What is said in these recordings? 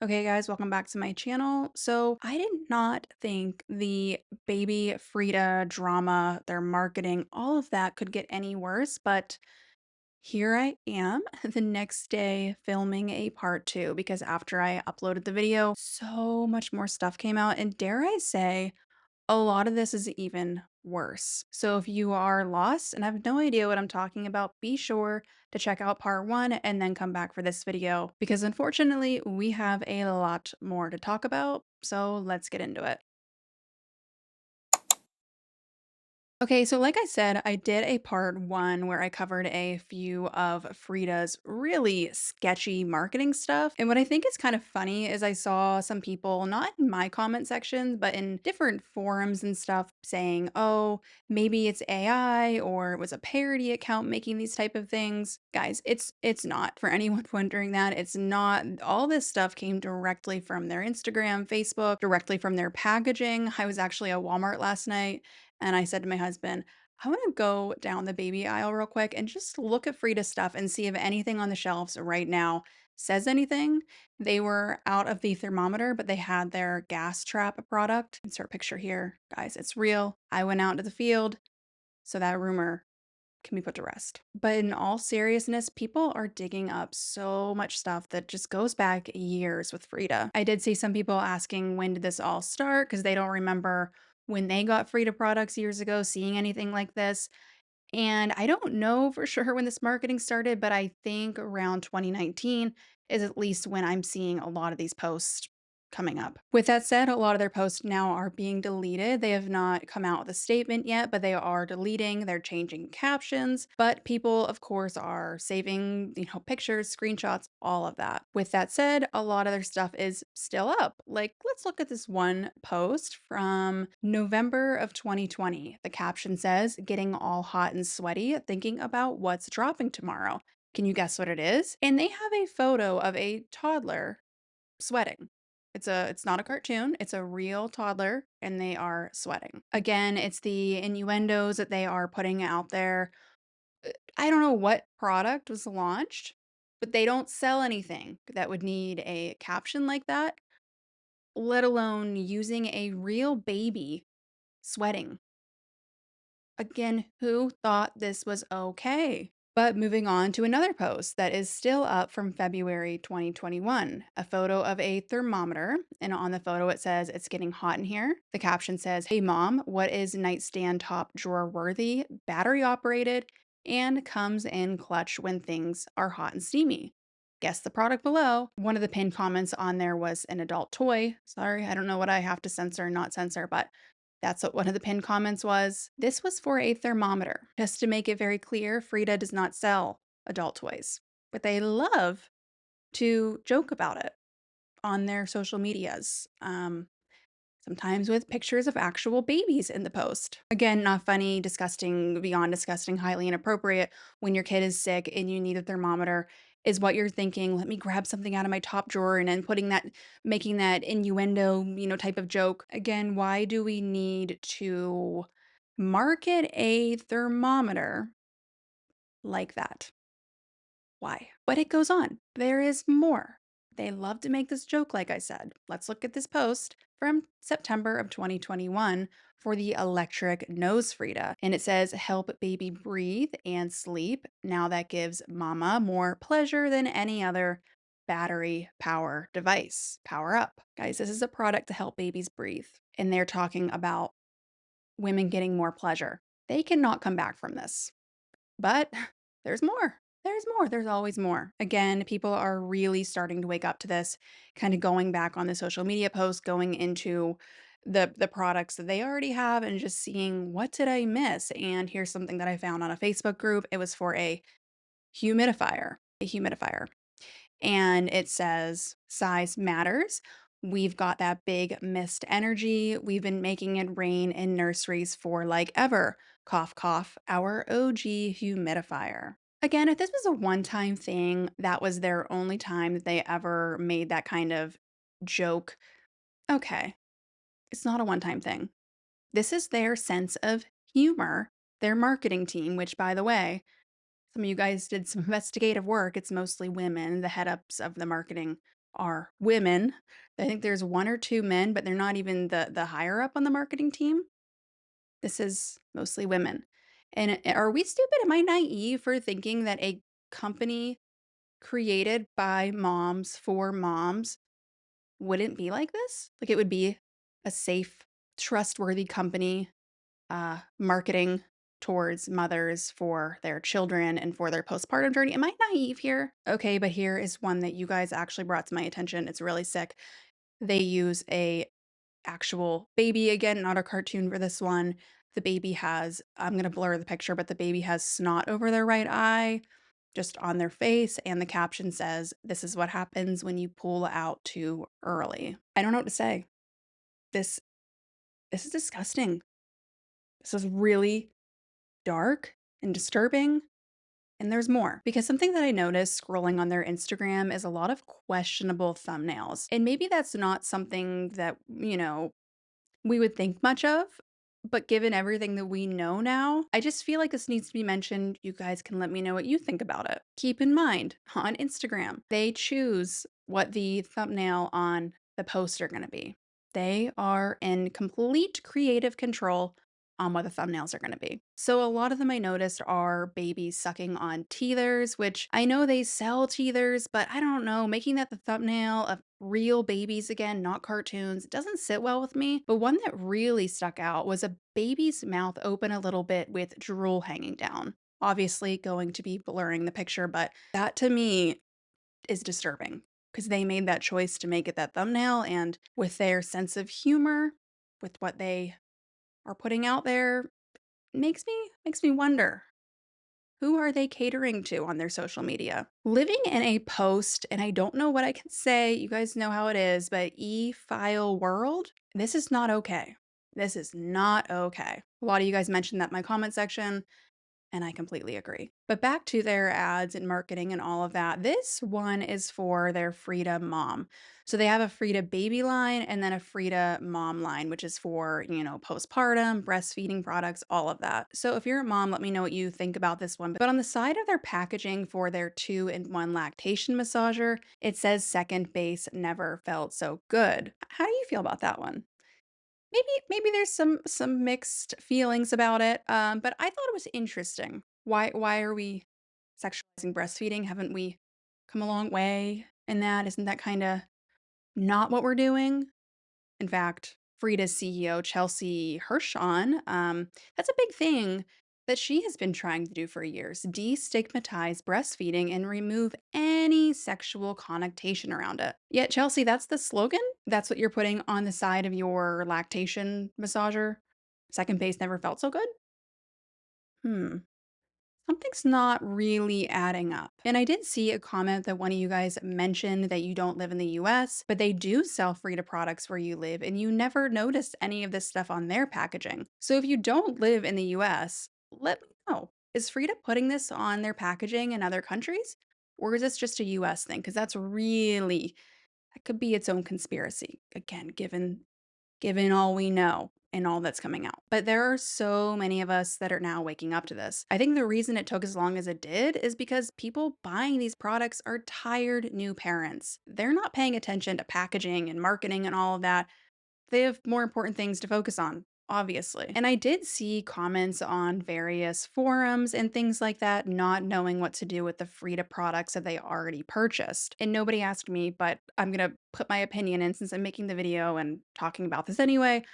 Okay, guys, welcome back to my channel. So, I did not think the baby Frida drama, their marketing, all of that could get any worse, but here I am the next day filming a part two because after I uploaded the video, so much more stuff came out. And dare I say, a lot of this is even worse. So if you are lost and have no idea what I'm talking about, be sure to check out part one and then come back for this video because unfortunately we have a lot more to talk about. So let's get into it. Okay, so like I said, I did a part one where I covered a few of Frida's really sketchy marketing stuff. And what I think is kind of funny is I saw some people, not in my comment section, but in different forums and stuff saying, oh, maybe it's AI or it was a parody account making these type of things. Guys, it's not. For anyone wondering that, it's not. All this stuff came directly from their Instagram, Facebook, directly from their packaging. I was actually at Walmart last night and I said to my husband, I want to go down the baby aisle real quick and just look at Frida's stuff and see if anything on the shelves right now says anything. They were out of the thermometer, but they had their gas trap product. Insert picture here. Guys, it's real. I went out into the field, so that rumor can be put to rest. But in all seriousness, people are digging up so much stuff that just goes back years with Frida. I did see some people asking when did this all start because they don't remember when they got Frida products years ago, seeing anything like this. And I don't know for sure when this marketing started, but I think around 2019 is at least when I'm seeing a lot of these posts coming up. With that said, a lot of their posts now are being deleted. They have not come out with a statement yet, but they are deleting, they're changing captions, but people of course are saving, pictures, screenshots, all of that. With that said, a lot of their stuff is still up. Like, let's look at this one post from November of 2020. The caption says, "Getting all hot and sweaty, thinking about what's dropping tomorrow." Can you guess what it is? And they have a photo of a toddler sweating. It's not a cartoon, it's a real toddler and they are sweating. Again, it's the innuendos that they are putting out there. I don't know what product was launched, but they don't sell anything that would need a caption like that, let alone using a real baby sweating. Again, who thought this was okay? But moving on to another post that is still up from February 2021, a photo of a thermometer. And on the photo, it says, "It's getting hot in here." The caption says, "Hey mom, what is nightstand top drawer worthy, battery operated, and comes in clutch when things are hot and steamy?" Guess the product below. One of the pinned comments on there was an adult toy. Sorry, I don't know what I have to censor and not censor, but that's what one of the pinned comments was. This was for a thermometer. Just to make it very clear, Frida does not sell adult toys, but they love to joke about it on their social medias. Sometimes with pictures of actual babies in the post. Again, not funny, disgusting, beyond disgusting, highly inappropriate. When your kid is sick and you need a thermometer, is what you're thinking, let me grab something out of my top drawer and then making that innuendo, type of joke. Again, why do we need to market a thermometer like that? Why? But it goes on. There is more. They love to make this joke, like I said. Let's look at this post from September of 2021 for the electric nose Frida. And it says, "Help baby breathe and sleep. Now that gives mama more pleasure than any other battery power device. Power up." Guys, this is a product to help babies breathe. And they're talking about women getting more pleasure. They cannot come back from this. But there's more. There's more. There's always more. Again, people are really starting to wake up to this, kind of going back on the social media posts, going into the products that they already have and just seeing what did I miss? And here's something that I found on a Facebook group. It was for a humidifier. And it says size matters. We've got that big mist energy. We've been making it rain in nurseries for like ever. Cough, cough, our OG humidifier. Again, if this was a one-time thing, that was their only time that they ever made that kind of joke, okay, it's not a one-time thing. This is their sense of humor, their marketing team, which, by the way, some of you guys did some investigative work. It's mostly women, the head ups of the marketing are women. I think there's 1 or 2 men, but they're not even the higher up on the marketing team. This is mostly women. And are we stupid? Am I naive for thinking that a company created by moms for moms wouldn't be like this? Like, it would be a safe, trustworthy company, marketing towards mothers for their children and for their postpartum journey. Am I naive here? Okay, but here is one that you guys actually brought to my attention. It's really sick. They use a actual baby again, not a cartoon for this one. The baby has, I'm gonna blur the picture, but the baby has snot over their right eye, just on their face, and the caption says, "This is what happens when you pull out too early." I don't know what to say. This this is disgusting. This is really dark and disturbing, and there's more. Because something that I noticed scrolling on their Instagram is a lot of questionable thumbnails. And maybe that's not something that, we would think much of, but given everything that we know now, I just feel like this needs to be mentioned. You guys can let me know what you think about it. Keep in mind, on Instagram, they choose what the thumbnail on the post are gonna be. They are in complete creative control on what the thumbnails are gonna be. So a lot of them I noticed are babies sucking on teethers, which I know they sell teethers, but I don't know, making that the thumbnail of real babies again, not cartoons, doesn't sit well with me. But one that really stuck out was a baby's mouth open a little bit with drool hanging down. Obviously, going to be blurring the picture, but that to me is disturbing because they made that choice to make it that thumbnail. And with their sense of humor, with what they are putting out there, makes me wonder, who are they catering to on their social media? Living in a post, and I don't know what I can say, you guys know how it is, but e-file world, this is not okay. This is not okay. A lot of you guys mentioned that in my comment section. And I completely agree. But back to their ads and marketing and all of that. This one is for their Frida mom. So they have a Frida baby line and then a Frida mom line, which is for, postpartum, breastfeeding products, all of that. So if you're a mom, let me know what you think about this one. But on the side of their packaging for their 2-in-1 lactation massager, it says second base never felt so good. How do you feel about that one? Maybe there's some mixed feelings about it, but I thought it was interesting. Why are we sexualizing breastfeeding? Haven't we come a long way in that? Isn't that kinda not what we're doing? In fact, Frida's CEO, Chelsea Hershon, that's a big thing that she has been trying to do for years, destigmatize breastfeeding and remove any sexual connotation around it. Yet, Chelsea, that's the slogan? That's what you're putting on the side of your lactation massager? Second base never felt so good? Hmm. Something's not really adding up. And I did see a comment that one of you guys mentioned that you don't live in the US, but they do sell Frida products where you live, and you never noticed any of this stuff on their packaging. So if you don't live in the US, let me know. Is Frida putting this on their packaging in other countries? Or is this just a US thing? Because that could be its own conspiracy. Again, given all we know and all that's coming out. But there are so many of us that are now waking up to this. I think the reason it took as long as it did is because people buying these products are tired new parents. They're not paying attention to packaging and marketing and all of that. They have more important things to focus on, obviously. And I did see comments on various forums and things like that, not knowing what to do with the Frida products that they already purchased. And nobody asked me, but I'm gonna put my opinion in since I'm making the video and talking about this anyway.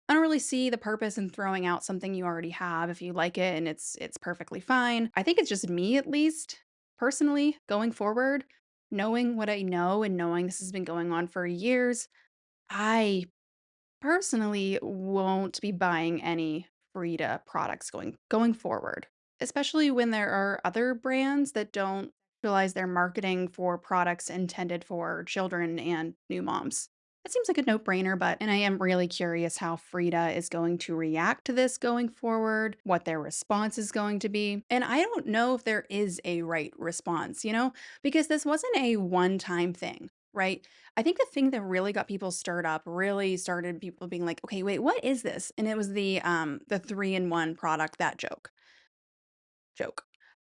I don't really see the purpose in throwing out something you already have if you like it and it's perfectly fine. I think it's just me, at least, personally, going forward, knowing what I know and knowing this has been going on for years, I personally won't be buying any Frida products going forward, especially when there are other brands that don't realize their marketing for products intended for children and new moms. It seems like a no-brainer, but and I am really curious how Frida is going to react to this going forward, what their response is going to be. And I don't know if there is a right response, because this wasn't a one-time thing, right? I think the thing that really got people stirred up, really started people being like, "Okay, wait, what is this?" And it was the 3-in-1 product, that joke.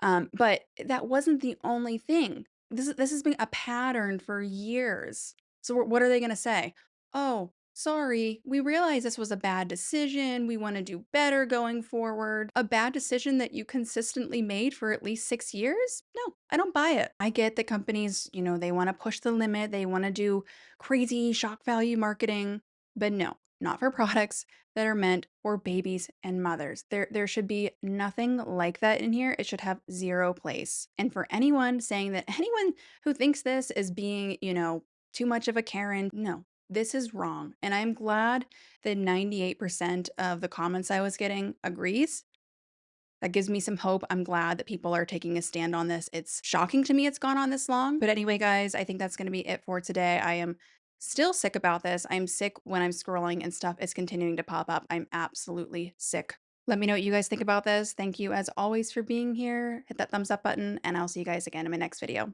But that wasn't the only thing. This has been a pattern for years. So what are they gonna say? "Oh, sorry, we realize this was a bad decision, we wanna do better going forward." A bad decision that you consistently made for at least 6 years? No, I don't buy it. I get that companies, they wanna push the limit, they wanna do crazy shock value marketing, but no, not for products that are meant for babies and mothers. There should be nothing like that in here. It should have 0 place. And for anyone saying that anyone who thinks this is being, too much of a Karen, no. This is wrong. And I'm glad that 98% of the comments I was getting agrees. That gives me some hope. I'm glad that people are taking a stand on this. It's shocking to me it's gone on this long. But anyway, guys, I think that's going to be it for today. I am still sick about this. I'm sick when I'm scrolling and stuff is continuing to pop up. I'm absolutely sick. Let me know what you guys think about this. Thank you, as always, for being here. Hit that thumbs up button, and I'll see you guys again in my next video.